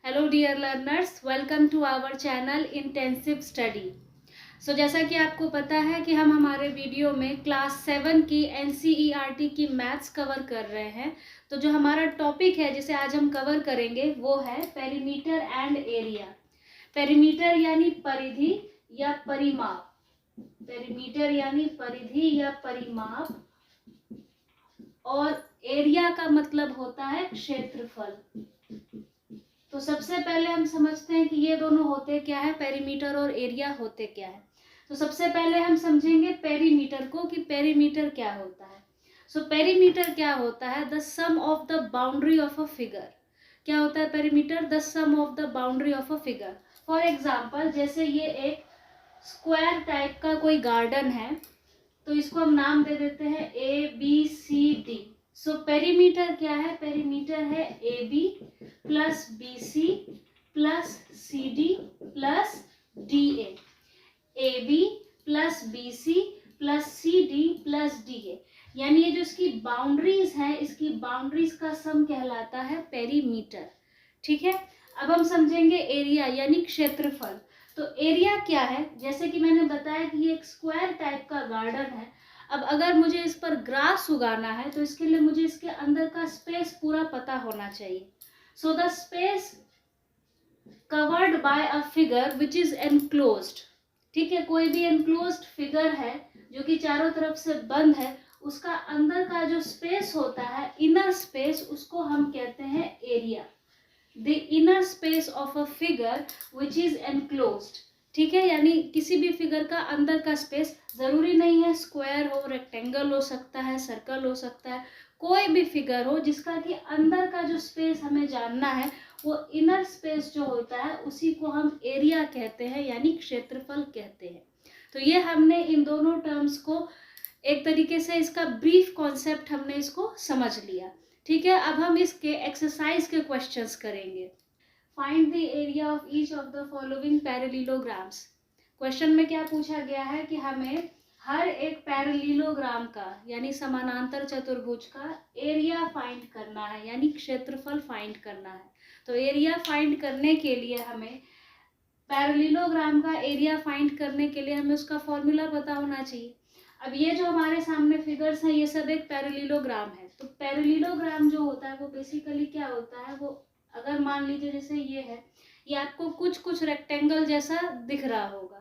Hello dear learners, welcome to our channel intensive study. जैसा कि आपको पता है कि हम हमारे वीडियो में क्लास 7 की एनसीईआरटी की मैथ्स कवर कर रहे हैं। तो जो हमारा टॉपिक है जिसे आज हम कवर करेंगे वो है पेरीमीटर एंड एरिया। पेरीमीटर यानी परिधि या परिमाप, पेरीमीटर यानी परिधि या परिमाप, और एरिया का मतलब होता है क्षेत्रफल। तो सबसे पहले हम समझते हैं कि ये दोनों होते क्या है, पेरीमीटर और एरिया होते क्या है। तो सबसे पहले हम समझेंगे पेरीमीटर को कि पेरीमीटर क्या होता है। पेरीमीटर क्या होता है, the sum of the boundary of a figure. क्या होता है perimeter? The sum of the boundary of a figure. For example, जैसे ये एक स्क्वायर टाइप का कोई गार्डन है, तो इसको हम नाम दे देते हैं ABCD। पेरीमीटर क्या है? पेरीमीटर है AB plus BC plus CD plus DA। AB plus BC plus CD plus DA, यानी ये जो इसकी बाउंड्रीज है, इसकी बाउंड्रीज का सम कहलाता है पेरीमीटर। ठीक है, अब हम समझेंगे एरिया यानी क्षेत्रफल। तो एरिया क्या है? जैसे कि मैंने बताया कि ये एक स्क्वायर टाइप का गार्डन है। अब अगर मुझे इस पर ग्रास उगाना है तो इसके लिए मुझे इसके अंदर का स्पेस पूरा पता होना चाहिए। So the space covered by a figure which is enclosed. ठीक है, कोई भी एनक्लोज्ड फिगर है जो कि चारों तरफ से बंद है, उसका अंदर का जो स्पेस होता है, इनर स्पेस, उसको हम कहते हैं area. The inner space of a figure which is enclosed. ठीक है, यानी किसी भी फिगर का अंदर का स्पेस, जरूरी नहीं है स्क्वायर हो, रेक्टेंगल हो सकता है, सर्कल हो सकता है, कोई भी फिगर हो जिसका कि अंदर का जो स्पेस हमें जानना है, वो इनर स्पेस जो होता है उसी को हम एरिया कहते हैं, यानी क्षेत्रफल कहते हैं। तो ये हमने इन दोनों टर्म्स को एक तरीके से, इसका ब्रीफ कॉन्सेप्ट हमने इसको समझ लिया। ठीक है, अब हम इसके एक्सरसाइज के क्वेश्चंस करेंगे। Find the area of each of the following parallelograms. Question में क्या पूछा गया है कि हमें हर एक पैरेललोग्राम का यानी समानांतर चतुर्भुज का एरिया फाइंड करना है, यानी क्षेत्रफल फाइंड करना है। तो एरिया फाइंड करने के लिए हमें, पैरेललोग्राम का एरिया फाइंड करने के लिए हमें उसका फॉर्मूला पता होना चाहिए। अब ये जो हमारे सामने फिगर्स हैं, ये सब एक पैरेललोग्राम है। तो पैरेललोग्राम जो होता है वो बेसिकली क्या होता है, वो अगर मान लीजिए जैसे ये है, ये आपको कुछ कुछ रेक्टेंगल जैसा दिख रहा होगा।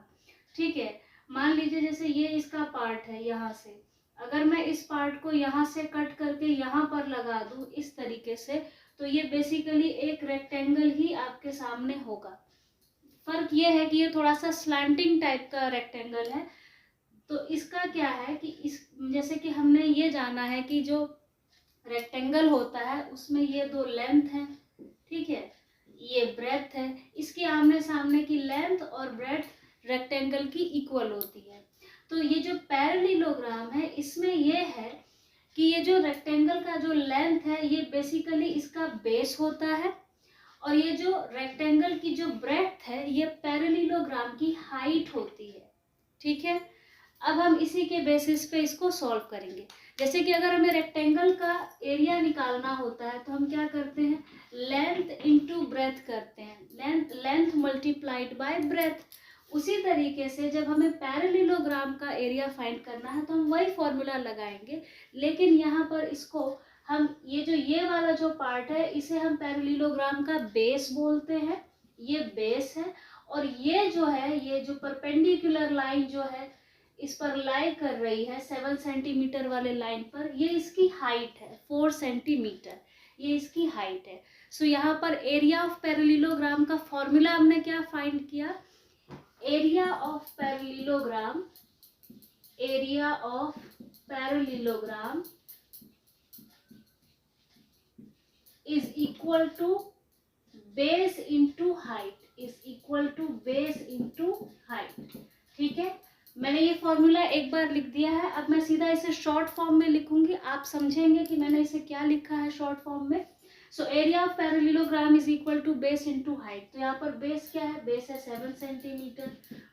ठीक है, मान लीजिए जैसे ये इसका पार्ट है, यहाँ से अगर मैं इस पार्ट को यहाँ से कट करके यहाँ पर लगा दूं इस तरीके से, तो ये बेसिकली एक रेक्टेंगल ही आपके सामने होगा। फर्क ये है कि ये थोड़ा सा स्लैंटिंग टाइप का रेक्टेंगल है। तो इसका क्या है कि इस, जैसे कि हमने ये जाना है कि जो रेक्टेंगल होता है उसमें ये दो लेंथ है, ठीक है, ये ब्रेथ है, इसके आमने सामने की लेंथ और ब्रेथ रेक्टेंगल की इक्वल होती है। तो ये जो पैरेललोग्राम है, इसमें ये है कि ये जो रेक्टेंगल का जो लेंथ है, ये बेसिकली इसका बेस होता है, और ये जो रेक्टेंगल की जो ब्रेथ है, ये पैरेललोग्राम की हाइट होती है। ठीक है, अब हम इसी के बेसिस पे इसको सॉल्व करेंगे। जैसे कि अगर हमें रेक्टेंगल का एरिया निकालना होता है तो हम क्या करते हैं, लेंथ इनटू ब्रेथ करते हैं, लेंथ मल्टीप्लाइड बाय ब्रेथ। उसी तरीके से जब हमें पैरेललोग्राम का एरिया फाइंड करना है तो हम वही फॉर्मूला लगाएंगे, लेकिन यहाँ पर इसको हम, ये वाला जो पार्ट है, इसे हम पैरेललोग्राम का बेस बोलते हैं, ये बेस है। और ये जो है, ये जो परपेंडिकुलर लाइन जो है इस पर लाई कर रही है 7 सेंटीमीटर वाले लाइन पर, ये इसकी हाइट है 4 सेंटीमीटर, ये इसकी हाइट है। यहाँ पर एरिया ऑफ पैरेललोग्राम का फॉर्मूला हमने क्या फाइंड किया, area of parallelogram, area of parallelogram is equal to base into height, is equal to base into height। ठीक है, मैंने ये फॉर्मूला एक बार लिख दिया है। अब मैं सीधा इसे शॉर्ट फॉर्म में लिखूंगी, आप समझेंगे कि मैंने इसे क्या लिखा है शॉर्ट फॉर्म में। Area of parallelogram is equal to base into height. तो यहाँ पर बेस क्या है, बेस है 7 सेंटीमीटर,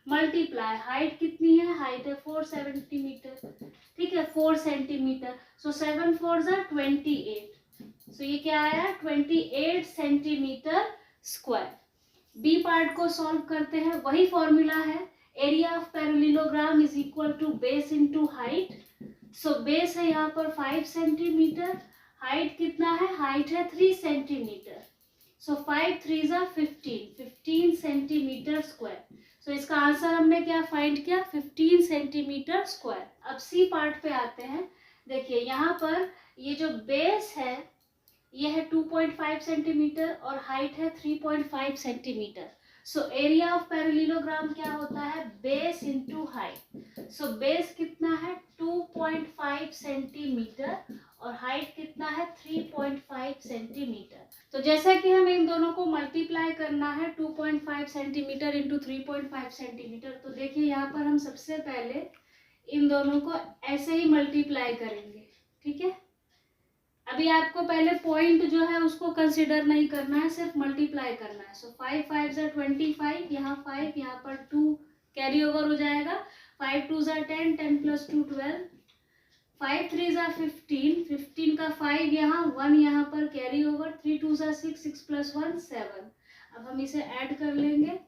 मल्टीप्लाई हाइट कितनी है, हाइट है 4 सेंटीमीटर। ठीक है, 4 सेंटीमीटर, 7 4 28। ये क्या आया, 28 सेंटीमीटर स्क्वायर। बी पार्ट को सॉल्व करते हैं, वही फॉर्मूला है, area of parallelogram is equal to base into height. So base है यहाँ पर 5 सेंटीमीटर, हाइट कितना है, हाइट है 3 सेंटीमीटर। सो 5 3 जा 15 सेंटीमीटर स्क्वायर। सो इसका आंसर हमने क्या फाइंड किया, 15 सेंटीमीटर स्क्वायर। अब सी पार्ट पे आते हैं। देखिए यहाँ पर ये जो बेस है ये है 2.5 सेंटीमीटर और हाइट है 3.5 centimetre. So area of parallelogram क्या होता है, base into height. So base कितना है 2.5 सेंटीमीटर और हाइट कितना है 3.5 सेंटीमीटर। तो जैसा कि हमें इन दोनों को मल्टीप्लाई करना है 2.5 सेंटीमीटर इंटू 3.5 सेंटीमीटर, तो देखिए यहाँ पर हम सबसे पहले इन दोनों को ऐसे ही मल्टीप्लाई करेंगे, ठीक है। अभी आपको पहले पॉइंट जो है उसको कंसिडर नहीं करना है, सिर्फ मल्टीप्लाई करना है। सो 5 5 जा 25, यहाँ 5, यहाँ पर 2 कैरी ओवर हो जाएगा, 5 2 जा 10, 10 प्लस 2 12, 5 3 जा 15, 15 का 5 यहाँ, 1 यहाँ पर कैरी ओवर, 3 2 जा 6, 6 प्लस 1 7। अब हम इसे ऐड कर लेंगे,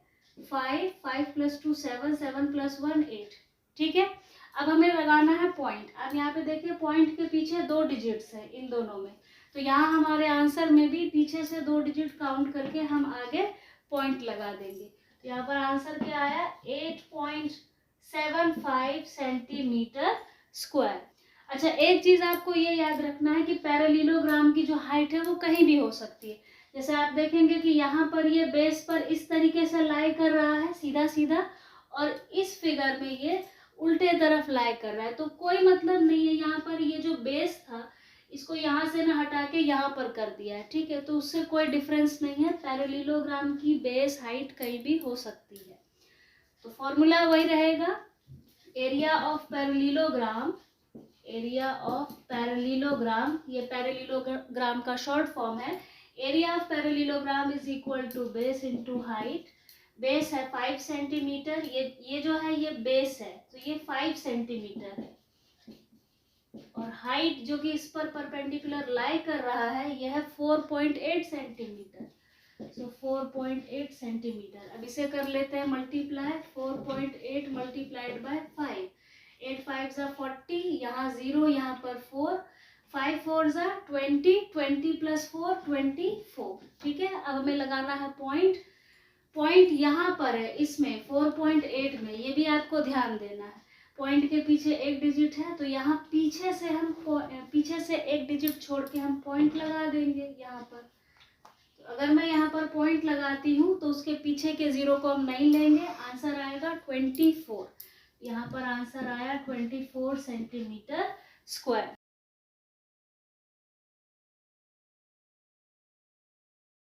5 5 प्लस 2 7, 7 प्लस 1 8, ठीक है। अब हमें लगाना है पॉइंट। अब यहाँ पे देखिए पॉइंट के पीछे 2 डिजिट्स हैं इन दोनों में, तो यहाँ हमारे आंसर में भी पीछे से 2 डिजिट काउंट करके हम आगे पॉइंट लगा देंगे। तो यहाँ पर आंसर क्या आया, 8.75 सेंटीमीटर स्क्वायर। अच्छा, एक चीज आपको ये याद रखना है कि पैरेललोग्राम की जो हाइट है वो कहीं भी हो सकती है। जैसे आप देखेंगे कि यहाँ पर ये बेस पर इस तरीके से लाई कर रहा है सीधा सीधा, और इस फिगर में ये उल्टे तरफ लाई कर रहा है, तो कोई मतलब नहीं है। यहाँ पर ये जो बेस था इसको यहाँ से ना हटा के यहाँ पर कर दिया है, ठीक है, तो उससे कोई डिफरेंस नहीं है। पैरेललोग्राम की बेस हाइट कहीं भी हो सकती है। तो फॉर्मूला वही रहेगा, area of parallelogram, area of parallelogram, ये पैरेललोग्राम का शॉर्ट फॉर्म है। Area of parallelogram is equal to base into height. Base है 5 सेंटीमीटर, ये जो है ये बेस है, तो ये 5 सेंटीमीटर है, और हाइट जो कि इस पर परपेंडिकुलर लाई कर रहा है यह है 4.8 सेंटीमीटर। सो 4.8 सेंटीमीटर। अब इसे कर लेते हैं मल्टीप्लाई, 4.8 मल्टीप्लाइड बाय 5, 8 5 जा 40, यहाँ 0, यहाँ पर 4, 5 4 जा 20, 20 प्लस 4 24, ठीक है। अब हमें लगाना है पॉइंट। पॉइंट यहाँ पर है, इसमें 4.8 में, ये भी आपको ध्यान देना है। पॉइंट के पीछे 1 डिजिट है, तो यहाँ पीछे से 1 डिजिट छोड़ के हम पॉइंट लगा देंगे यहाँ पर। तो अगर मैं यहाँ पर पॉइंट लगाती हूँ तो उसके पीछे के 0 को हम नहीं लेंगे, आंसर आएगा 24। यहाँ पर आंसर आया 24 सेंटीमीटर स्क्वायर।